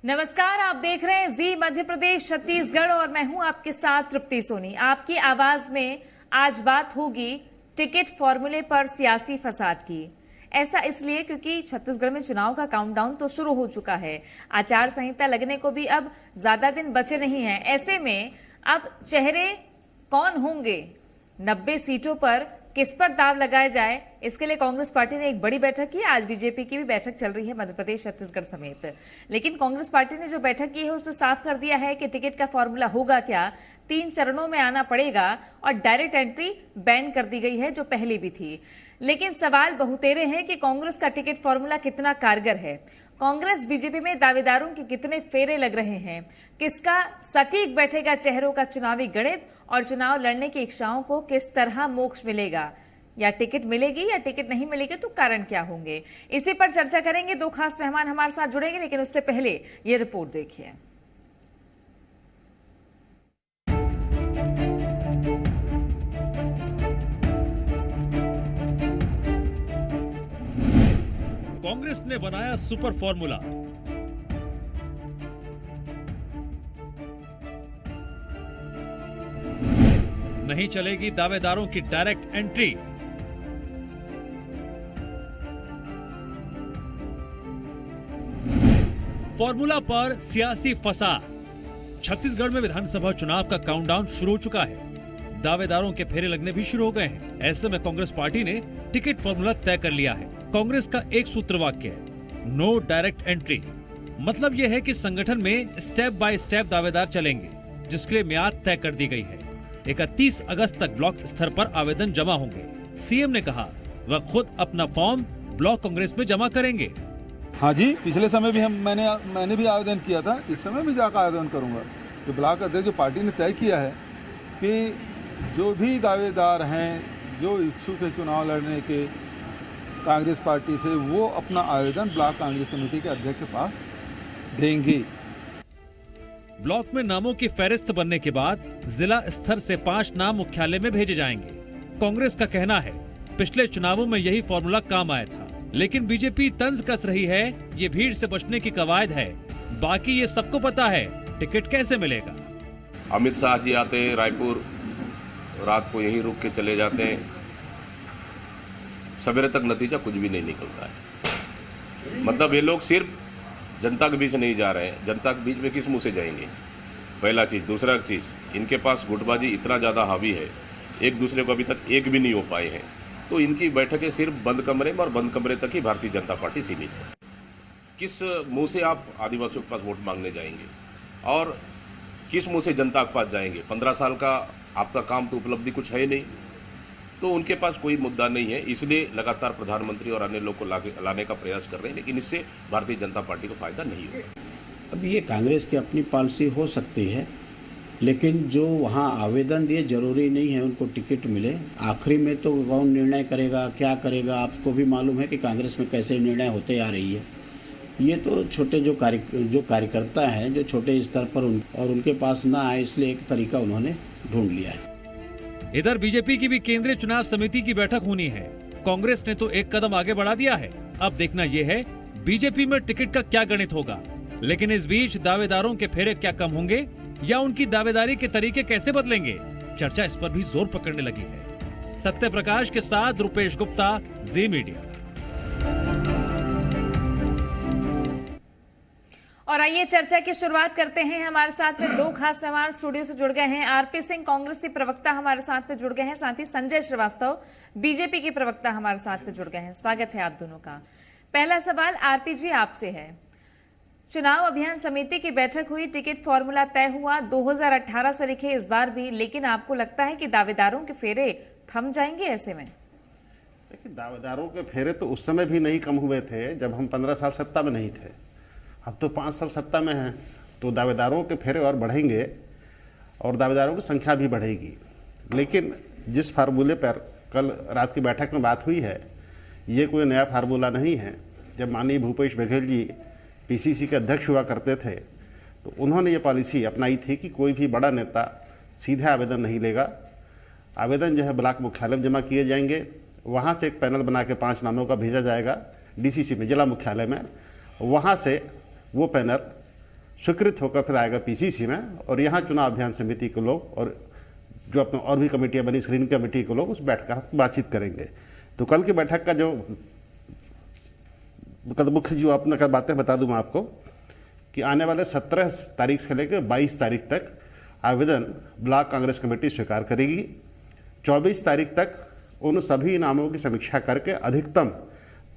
नमस्कार, आप देख रहे हैं जी मध्य प्रदेश छत्तीसगढ़ और मैं हूं आपके साथ तृप्ति सोनी। आपकी आवाज में आज बात होगी टिकट फॉर्मूले पर सियासी फसाद की। ऐसा इसलिए क्योंकि छत्तीसगढ़ में चुनाव का काउंटडाउन तो शुरू हो चुका है। आचार संहिता लगने को भी अब ज्यादा दिन बचे नहीं हैं। ऐसे में अब चेहरे कौन होंगे, 90 सीटों पर किस पर दाव लगाया जाए, इसके लिए कांग्रेस पार्टी ने एक बड़ी बैठक की। आज बीजेपी की भी बैठक चल रही है मध्य प्रदेश छत्तीसगढ़ समेत। लेकिन कांग्रेस पार्टी ने जो बैठक की है उसमें साफ कर दिया है कि टिकट का फॉर्मूला होगा क्या, 3 चरणों में आना पड़ेगा और डायरेक्ट एंट्री बैन कर दी गई है जो पहले भी थी। लेकिन सवाल बहुतेरे हैं कि कांग्रेस का टिकट फॉर्मूला कितना कारगर है। कांग्रेस बीजेपी में दावेदारों के कितने फेरे लग रहे हैं, किसका सटीक बैठेगा चेहरों का चुनावी गणित और चुनाव लड़ने की इच्छाओं को किस तरह मोक्ष मिलेगा, या टिकट मिलेगी या टिकट नहीं मिलेगी तो कारण क्या होंगे, इसी पर चर्चा करेंगे। 2 खास मेहमान हमारे साथ जुड़ेंगे, लेकिन उससे पहले ये रिपोर्ट देखिए। कांग्रेस ने बनाया सुपर फॉर्मूला। नहीं चलेगी दावेदारों की डायरेक्ट एंट्री। फॉर्मूला पर सियासी फसाद। छत्तीसगढ़ में विधानसभा चुनाव का काउंटडाउन शुरू हो चुका है। दावेदारों के फेरे लगने भी शुरू हो गए हैं। ऐसे में कांग्रेस पार्टी ने टिकट फॉर्मूला तय कर लिया है। कांग्रेस का एक सूत्र वाक्य है, नो डायरेक्ट एंट्री। मतलब यह है कि संगठन में स्टेप बाय स्टेप दावेदार चलेंगे, जिसके लिए मियाद तय कर दी गई है। 31 अगस्त तक ब्लॉक स्तर पर आवेदन जमा होंगे। सीएम ने कहा वह खुद अपना फॉर्म ब्लॉक कांग्रेस में जमा करेंगे। हाँ जी, पिछले समय भी मैंने भी आवेदन किया था, इस समय भी जाकर आवेदन करूंगा। तो ब्लॉक अध्यक्ष जो पार्टी ने तय किया है कि जो भी दावेदार हैं, जो इच्छुक है चुनाव लड़ने के कांग्रेस पार्टी से, वो अपना आवेदन ब्लॉक कांग्रेस कमेटी के अध्यक्ष के पास देंगे। ब्लॉक में नामों की फहरिस्त बनने के बाद जिला स्तर से 5 नाम मुख्यालय में भेजे जाएंगे। कांग्रेस का कहना है पिछले चुनावों में यही फॉर्मूला काम आया था, लेकिन बीजेपी तंज कस रही है। ये भीड़ से बचने की कवायद है। बाकी ये सबको पता है टिकट कैसे मिलेगा। अमित शाह जी आते हैं रायपुर, रात को यहीं रुक के चले जाते हैं, सवेरे तक नतीजा कुछ भी नहीं निकलता है। मतलब ये लोग सिर्फ जनता के बीच नहीं जा रहे हैं। जनता के बीच में किस मुंह से जाएंगे, पहला चीज। दूसरा चीज, इनके पास गुटबाजी इतना ज़्यादा हावी है, एक दूसरे को अभी तक एक भी नहीं हो पाए हैं। तो इनकी बैठकें सिर्फ बंद कमरे में और बंद कमरे तक ही भारतीय जनता पार्टी सीमित है। किस मुंह से आप आदिवासियों के पास वोट मांगने जाएंगे और किस मुंह से जनता के पास जाएंगे? 15 साल का आपका काम तो उपलब्धि कुछ है नहीं, तो उनके पास कोई मुद्दा नहीं है। इसलिए लगातार प्रधानमंत्री और अन्य लोग को लाने का प्रयास कर रहे हैं, लेकिन इससे भारतीय जनता पार्टी को फायदा नहीं होगा। अब ये कांग्रेस की अपनी पॉलिसी हो सकती है, लेकिन जो वहाँ आवेदन दिए जरूरी नहीं है उनको टिकट मिले। आखिरी में तो कौन निर्णय करेगा, क्या करेगा, आपको भी मालूम है कि कांग्रेस में कैसे निर्णय होते आ रही है। ये तो छोटे जो कार्यकर्ता हैं, जो छोटे स्तर पर और उनके पास ना आए, इसलिए एक तरीका उन्होंने ढूंढ लिया है। इधर बीजेपी की भी केंद्रीय चुनाव समिति की बैठक होनी है। कांग्रेस ने तो एक कदम आगे बढ़ा दिया है। अब देखना यह है बीजेपी में टिकट का क्या गणित होगा। लेकिन इस बीच दावेदारों के फेरे क्या कम होंगे या उनकी दावेदारी के तरीके कैसे बदलेंगे, चर्चा इस पर भी जोर पकड़ने लगी है। सत्य प्रकाश के साथ रुपेश गुप्ता, जी मीडिया। और आइए चर्चा की शुरुआत करते हैं। हमारे साथ में 2 खास मेहमान स्टूडियो से जुड़ गए हैं। आरपी सिंह कांग्रेस के प्रवक्ता हमारे साथ में जुड़ गए हैं, साथ ही संजय श्रीवास्तव बीजेपी के प्रवक्ता हमारे साथ में जुड़ गए हैं। स्वागत है आप दोनों का। पहला सवाल आरपी जी आपसे है। चुनाव अभियान समिति की बैठक हुई, टिकट फॉर्मूला तय हुआ, 2018 से लिखे इस बार भी, लेकिन आपको लगता है कि दावेदारों के फेरे थम जाएंगे ऐसे में? देखिए, दावेदारों के फेरे तो उस समय भी नहीं कम हुए थे जब हम 15 साल सत्ता में नहीं थे। अब तो 5 साल सत्ता में हैं, तो दावेदारों के फेरे और बढ़ेंगे और दावेदारों की संख्या भी बढ़ेगी। लेकिन जिस फार्मूले पर कल रात की बैठक में बात हुई है, ये कोई नया फार्मूला नहीं है। जब माननीय भूपेश बघेल जी पीसीसी के अध्यक्ष हुआ करते थे, तो उन्होंने ये पॉलिसी अपनाई थी कि कोई भी बड़ा नेता सीधे आवेदन नहीं लेगा। आवेदन जो है ब्लॉक मुख्यालय में जमा किए जाएंगे, वहाँ से एक पैनल बना के 5 नामों का भेजा जाएगा डीसीसी में, जिला मुख्यालय में। वहाँ से वो पैनल स्वीकृत होकर फिर आएगा पीसीसी में, और यहाँ चुनाव अभियान समिति के लोग और जो अपने और भी कमेटियाँ बनी, स्क्रीनिंग कमेटी के लोग उस बैठकर बातचीत करेंगे। तो कल की बैठक का जो मुख्य जो अपना बातें बता दूं मैं आपको कि आने वाले 17 तारीख से लेकर 22 तारीख तक आवेदन ब्लॉक कांग्रेस कमेटी स्वीकार करेगी। 24 तारीख तक उन सभी नामों की समीक्षा करके अधिकतम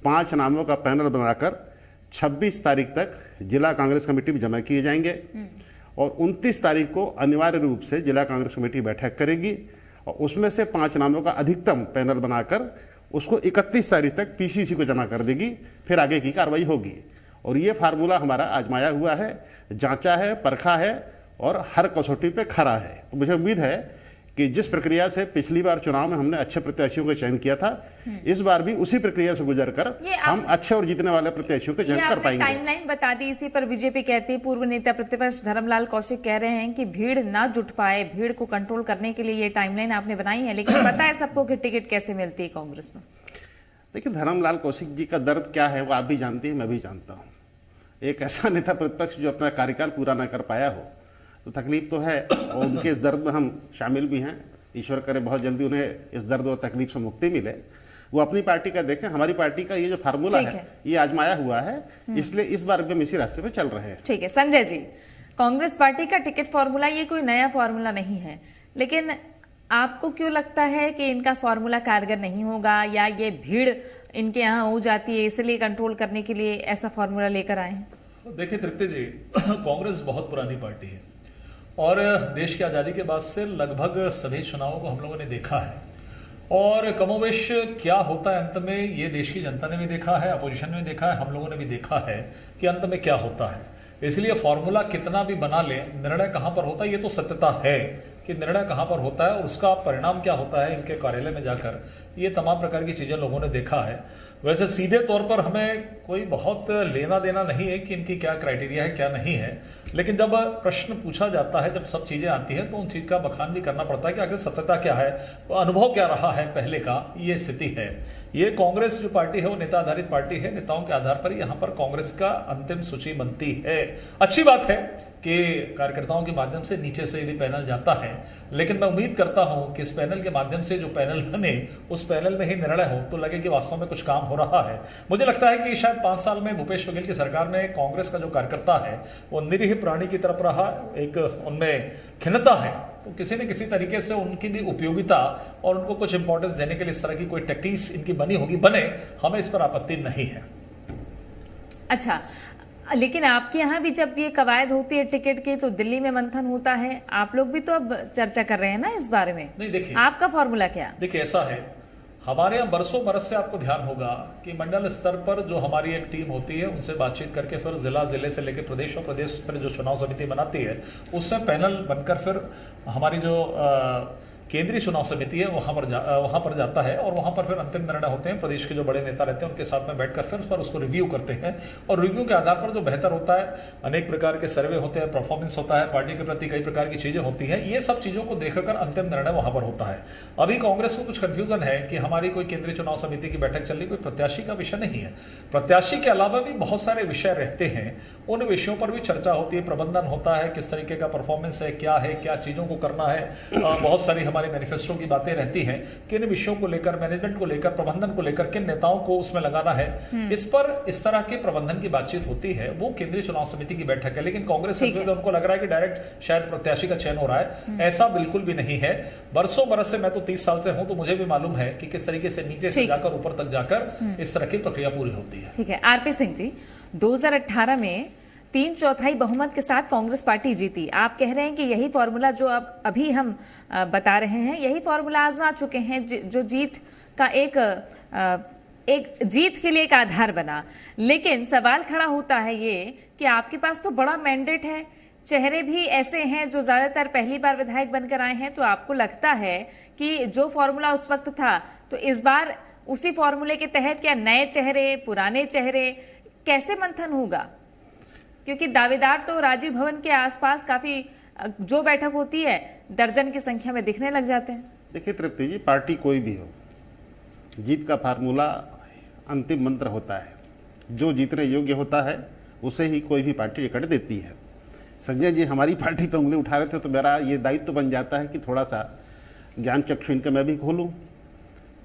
5 नामों का पैनल बनाकर 26 तारीख तक जिला कांग्रेस कमेटी में जमा किए जाएंगे और 29 तारीख को अनिवार्य रूप से जिला कांग्रेस कमेटी बैठक करेगी और उसमें से 5 नामों का अधिकतम पैनल बनाकर उसको 31 तारीख तक पीसीसी को जमा कर देगी, फिर आगे की कार्रवाई होगी। और ये फार्मूला हमारा आजमाया हुआ है, जांचा है, परखा है और हर कसौटी पे खरा है। तो मुझे उम्मीद है कि जिस प्रक्रिया से पिछली बार चुनाव में हमने अच्छे प्रत्याशियों का चयन किया था, इस बार भी उसी प्रक्रिया से गुजरकर हम अच्छे और जीतने वाले प्रत्याशियों का चयन कर पाएंगे। टाइमलाइन बता दी, इसी पर बीजेपी कहती है, पूर्व नेता प्रतिपक्ष धर्मलाल कौशिक कह रहे हैं कि भीड़ ना जुट पाए, भीड़ को कंट्रोल करने के लिए ये टाइमलाइन आपने बनाई है, लेकिन पता है सबको कि टिकट कैसे मिलती है कांग्रेस में। देखिए, धर्मलाल कौशिक जी का दर्द क्या है वो आप भी जानती हैं, मैं भी जानता हूँ। एक ऐसा नेता प्रतिपक्ष जो अपना कार्यकाल पूरा ना कर पाया हो तो तकलीफ तो है, और उनके इस दर्द में हम शामिल भी हैं। ईश्वर करे बहुत जल्दी उन्हें इस दर्द और तकलीफ से मुक्ति मिले। वो अपनी पार्टी का देखें, हमारी पार्टी का ये जो फार्मूला है ये आजमाया हुआ है, इसलिए इस बार भी हम इसी रास्ते पे चल रहे हैं। ठीक है संजय जी, कांग्रेस पार्टी का टिकट फॉर्मूला ये कोई नया फॉर्मूला नहीं है, लेकिन आपको क्यों लगता है कि इनका फॉर्मूला कारगर नहीं होगा, या ये भीड़ इनके यहाँ हो जाती है इसलिए कंट्रोल करने के लिए ऐसा फॉर्मूला लेकर आए हैं? देखिए तृप्ति जी, कांग्रेस बहुत पुरानी पार्टी है और देश की आज़ादी के बाद से लगभग सभी चुनावों को हम लोगों ने देखा है और कमोवेश क्या होता है अंत में ये देश की जनता ने भी देखा है, अपोजिशन ने भी देखा है, हम लोगों ने भी देखा है कि अंत में क्या होता है। इसलिए फॉर्मूला कितना भी बना ले, निर्णय कहां पर होता है ये तो सत्यता है कि निर्णय कहां पर होता है और उसका परिणाम क्या होता है इनके कार्यालय में जाकर, ये तमाम प्रकार की चीजें लोगों ने देखा है। वैसे सीधे तौर पर हमें कोई बहुत लेना देना नहीं है कि इनकी क्या क्राइटेरिया है क्या नहीं है, लेकिन जब प्रश्न पूछा जाता है, जब सब चीजें आती हैं तो उन चीज का बखान भी करना पड़ता है कि आखिर सत्यता क्या है, अनुभव क्या रहा है पहले का, ये स्थिति है। ये कांग्रेस जो पार्टी है वो नेता आधारित पार्टी है, नेताओं के आधार पर यहाँ पर कांग्रेस का अंतिम सूची बनती है। अच्छी बात है कि कार्यकर्ताओं के माध्यम से नीचे से यदि पैनल जाता है, लेकिन मैं उम्मीद करता हूं कि इस पैनल के माध्यम से जो पैनल बने उस पैनल में ही निर्णय हो तो लगे कि वास्तव में कुछ काम हो रहा है। मुझे लगता है कि शायद 5 साल में भूपेश बघेल की सरकार में कांग्रेस का जो कार्यकर्ता है वो निरीह प्राणी की तरफ रहा, एक उनमें खिन्नता है, तो किसी न किसी तरीके से उनकी भी उपयोगिता और उनको कुछ इंपॉर्टेंस देने के लिए इस तरह की कोई टेक्टिक्स इनकी बनी होगी, बने, हमें इस पर आपत्ति नहीं है। अच्छा, लेकिन आपके यहाँ भी जब ये कवायद होती है टिकट की तो दिल्ली में मंथन होता है, आप लोग भी तो अब चर्चा कर रहे हैं ना इस बारे में। नहीं, देखिए आपका फॉर्मूला क्या? देखिए ऐसा है, हमारे यहाँ बरसों बरस से आपको ध्यान होगा कि मंडल स्तर पर जो हमारी एक टीम होती है उनसे बातचीत करके फिर जिले से लेकर प्रदेश और प्रदेश पर जो चुनाव समिति बनाती है उससे पैनल बनकर फिर हमारी जो केंद्रीय चुनाव समिति है वहां पर जाता है और वहां पर फिर अंतिम निर्णय होते हैं। प्रदेश के जो बड़े नेता रहते हैं उनके साथ में बैठकर फिर उसको रिव्यू करते हैं और रिव्यू के आधार पर जो बेहतर होता है, अनेक प्रकार के सर्वे होते हैं, परफॉर्मेंस होता है, पार्टी के प्रति कई प्रकार की चीजें होती हैं, ये सब चीजों को देखकर अंतिम निर्णय वहां पर होता है। अभी कांग्रेस को कुछ कंफ्यूजन है कि हमारी कोई केंद्रीय चुनाव समिति की बैठक चल रही, कोई प्रत्याशी का विषय नहीं है। प्रत्याशी के अलावा भी बहुत सारे विषय रहते हैं, उन विषयों पर भी चर्चा होती है, प्रबंधन होता है, किस तरीके का परफॉर्मेंस है, क्या चीजों को करना है, बहुत सारी हमारी मैनिफेस्टो की बातें रहती हैं, किन विषयों को लेकर, मैनेजमेंट को लेकर, प्रबंधन को लेकर, किन नेताओं को उसमें लगाना है, इस पर इस तरह के प्रबंधन की बातचीत होती है। वो केंद्रीय चुनाव समिति की बैठक है। लेकिन कांग्रेस उनको लग रहा है कि डायरेक्ट शायद प्रत्याशी का चयन हो रहा है, ऐसा बिल्कुल भी नहीं है। बरसों बरस से, मैं तो 30 साल से हूं तो मुझे भी मालूम है कि किस तरीके से नीचे से जाकर ऊपर तक जाकर इस तरह की प्रक्रिया पूरी होती है। ठीक है, आरपी सिंह जी, 2018 में 3/4 बहुमत के साथ कांग्रेस पार्टी जीती। आप कह रहे हैं कि यही फॉर्मूला जो अब अभी हम बता रहे हैं, यही फॉर्मूला आजमा चुके हैं, जो जीत का एक जीत के लिए एक आधार बना। लेकिन सवाल खड़ा होता है ये कि आपके पास तो बड़ा मैंडेट है, चेहरे भी ऐसे हैं जो ज्यादातर पहली बार विधायक बनकर आए हैं, तो आपको लगता है कि जो फॉर्मूला उस वक्त था तो इस बार उसी फॉर्मूले के तहत क्या नए चेहरे, पुराने चेहरे, कैसे मंथन होगा? क्योंकि दावेदार तो राजीव भवन के आसपास काफी जो बैठक होती है दर्जन की संख्या में दिखने लग जाते हैं। देखिए तृप्ति जी, पार्टी कोई भी हो, जीत का फार्मूला अंतिम मंत्र होता है। जो जीतने योग्य होता है उसे ही कोई भी पार्टी टिकट देती है। संजय जी हमारी पार्टी पे उंगली उठा रहे थे तो मेरा ये दायित्व तो बन जाता है कि थोड़ा सा ज्ञान चक्षु इनका मैं भी खोलूँ।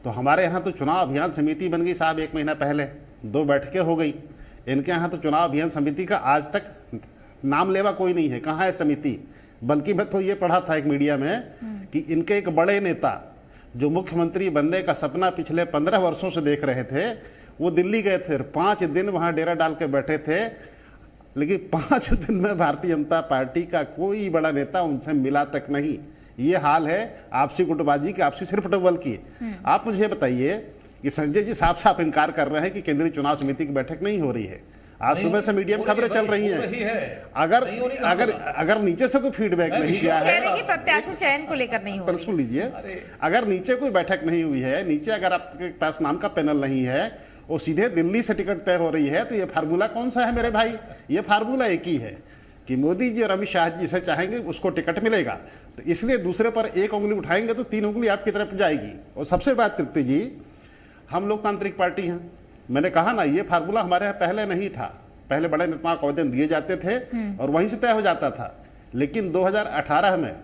तो हमारे यहाँ तो चुनाव अभियान समिति बन गई साहब 1 महीना पहले, 2 बैठकें हो गई। इनके यहाँ तो चुनाव अभियान समिति का आज तक नाम लेवा कोई नहीं है, कहाँ है समिति। बल्कि मैं तो ये पढ़ा था एक मीडिया में कि इनके एक बड़े नेता जो मुख्यमंत्री बनने का सपना पिछले 15 वर्षों से देख रहे थे, वो दिल्ली गए थे, 5 दिन वहाँ डेरा डाल के बैठे थे, लेकिन 5 दिन में भारतीय जनता पार्टी का कोई बड़ा नेता उनसे मिला तक नहीं। ये हाल है आपसी गुटबाजी की, आपसी सिर्फ डबल की। आप मुझे बताइए कि संजय जी साफ साफ इनकार कर रहे हैं कि केंद्रीय चुनाव समिति की बैठक नहीं हो रही है। आज सुबह से मीडिया में खबरें चल रही हैं। अगर नीचे से कोई फीडबैक नहीं गया है, प्रत्याशी चयन को लेकर नहीं हो, सुन लीजिए, अगर नीचे कोई बैठक नहीं हुई है, नीचे अगर आपके पास नाम का पैनल नहीं है, वो सीधे दिल्ली से टिकट तय हो रही है, तो ये फार्मूला कौन सा है मेरे भाई? ये फार्मूला एक ही है कि मोदी जी और अमित शाह जी जिसे चाहेंगे उसको टिकट मिलेगा। तो इसलिए दूसरे पर एक उंगली उठाएंगे तो 3 उंगली आपकी तरफ जाएगी। और सबसे बात तृप्ति जी, हम लोकतांत्रिक पार्टी हैं, मैंने कहा ना ये फार्मूला हमारे यहाँ पहले नहीं था। पहले बड़े नेताओं को आवेदन दिए जाते थे और वहीं से तय हो जाता था। लेकिन 2018 में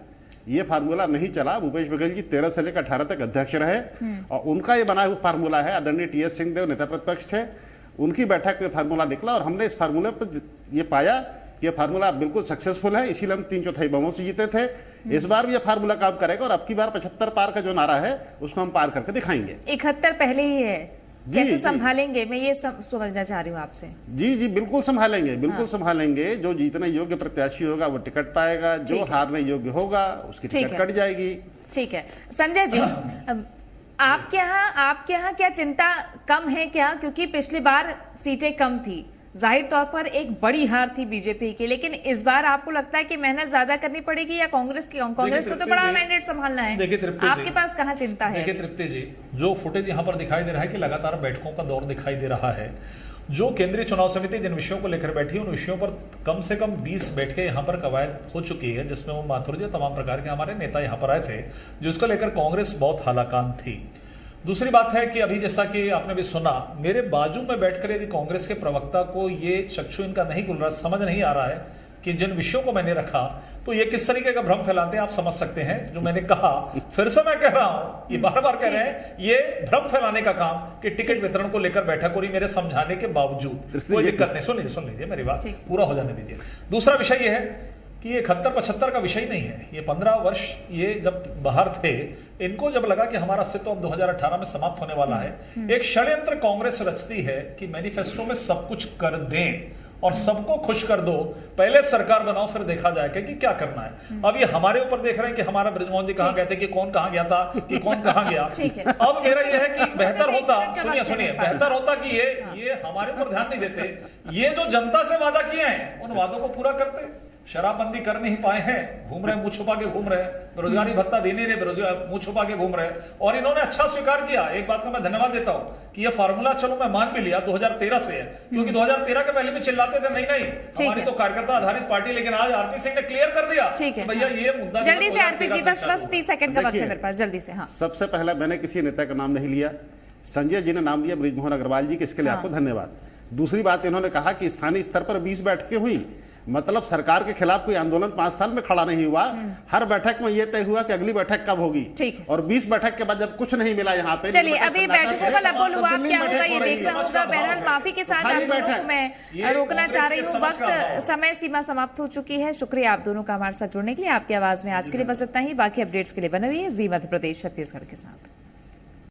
ये फार्मूला नहीं चला। भूपेश बघेल जी 13 से लेकर 18 तक अध्यक्ष रहे और उनका ये बना हुआ फार्मूला है। आदरणीय टीएस सिंहदेव नेता प्रतिपक्ष थे, उनकी बैठक में फार्मूला निकला और हमने इस फार्मूले पर ये पाया कि ये फार्मूला बिल्कुल सक्सेसफुल है। इसीलिए हम 3/4 बहुमत से जीते थे। इस बार ये फार्मूला काम करेगा और अब की बार 75 पार का जो नारा है उसको हम पार करके दिखाएंगे। 71 पहले ही है, कैसे संभालेंगे? मैं ये समझना चाह रही हूँ आपसे। जी बिल्कुल संभालेंगे, बिल्कुल संभालेंगे। जो जीतने योग्य प्रत्याशी होगा वो टिकट पाएगा, जो हारने योग्य होगा उसकी टिकट कट जाएगी। ठीक है संजय जी, आपके यहाँ क्या चिंता कम है क्या? क्योंकि पिछली बार सीटें कम थी, जाहिर तौर पर एक बड़ी हार थी बीजेपी की, लेकिन इस बार आपको लगता है कि मेहनत ज्यादा करनी पड़ेगी या कांग्रेस को तो बड़ा मैंडेट संभालना है? आपके पास कहाँ चिंता है? देखिए तृप्ति जी, जो फुटेज यहाँ पर दिखाई दे रहा है कि लगातार बैठकों का दौर दिखाई दे रहा है। जो केंद्रीय चुनाव समिति जिन विषयों को लेकर बैठी है उन विषयों पर कम से कम 20 बैठकें यहाँ पर कवायद हो चुकी है, जिसमें वो माथुर जी तमाम प्रकार के हमारे नेता यहाँ पर आए थे, जिसको लेकर कांग्रेस बहुत हालाकान थी। दूसरी बात है कि अभी जैसा कि आपने भी सुना, मेरे बाजू में बैठकर यदि कांग्रेस के प्रवक्ता को ये चक्षु इनका नहीं खुल रहा, समझ नहीं आ रहा है कि जिन विषयों को मैंने रखा तो ये किस तरीके का भ्रम फैलाते हैं, आप समझ सकते हैं। जो मैंने कहा फिर से मैं कह रहा हूं, ये बार बार कह रहे हैं, ये भ्रम फैलाने का काम कि टिकट वितरण को लेकर बैठक हो रही, मेरे समझाने के बावजूद कोई दिक्कत नहीं। सुन लीजिए मेरी बात पूरा हो जाने दीजिए। दूसरा विषय ये है कि ये 71-75 का विषय नहीं है। ये 15 वर्ष ये जब बाहर थे, इनको जब लगा कि हमारा अस्तित्व अब 2018 में समाप्त होने वाला है, एक षड्यंत्र कांग्रेस रचती है कि मैनिफेस्टो में सब कुछ कर दें और सबको खुश कर दो, पहले सरकार बनाओ फिर देखा जाएगा कि क्या करना है। अब ये हमारे ऊपर देख रहे हैं कि हमारा बृजमोहन जी कहां गए थे, कि कौन कहां गया था, कि कौन कहां गया। अब मेरा ये है कि बेहतर होता, सुनिए बेहतर होता कि ये हमारे ऊपर ध्यान नहीं देते, ये जो जनता से वादा किए हैं उन वादों को पूरा करते। शराबबंदी कर नहीं पाए हैं, घूम रहे मुंह छुपा के घूम रहे, बेरोजगारी भत्ता दे नहीं रहे, बेरोजगार मुंह छुपा के घूम रहे। और इन्होंने अच्छा स्वीकार किया, एक बात का मैं धन्यवाद देता हूं कि ये फार्मूला चलो मैं मान भी लिया 2013 से है, क्योंकि 2013 के पहले भी चिल्लाते थे नहीं हमारी तो कार्यकर्ता आधारित पार्टी, लेकिन आज आरपी सिंह ने क्लियर कर दिया भैया ये मुद्दा। जल्दी से आरपी जी, बस 30 सेकंड का वक्त है मेरे पास, जल्दी से। हाँ, सबसे पहले मैंने किसी नेता का नाम नहीं लिया, संजय जी ने नाम लिया, बृजमोहन अग्रवाल जी के, इसके लिए आपको धन्यवाद। दूसरी बात, इन्होंने कहा कि स्थानीय स्तर पर 20 बैठकें हुई, मतलब सरकार के खिलाफ कोई आंदोलन 5 साल में खड़ा नहीं हुआ। हर बैठक में यह तय हुआ कि अगली बैठक कब होगी, और 20 बैठक के बाद जब कुछ नहीं मिला यहाँ पे, चलिए अभी बैठकों का लपोल हुआ, क्या होगा ये देखना होगा। बहरहाल माफी के साथ आप दोनों को मैं रोकना चाह रही हूँ, वक्त समय सीमा समाप्त हो चुकी है। शुक्रिया आप दोनों का हमारे साथ जुड़ने के लिए। आपकी आवाज में आज के लिए बस इतना ही, बाकी अपडेट्स के लिए बने रहिए जी मध्य प्रदेश छत्तीसगढ़ के साथ।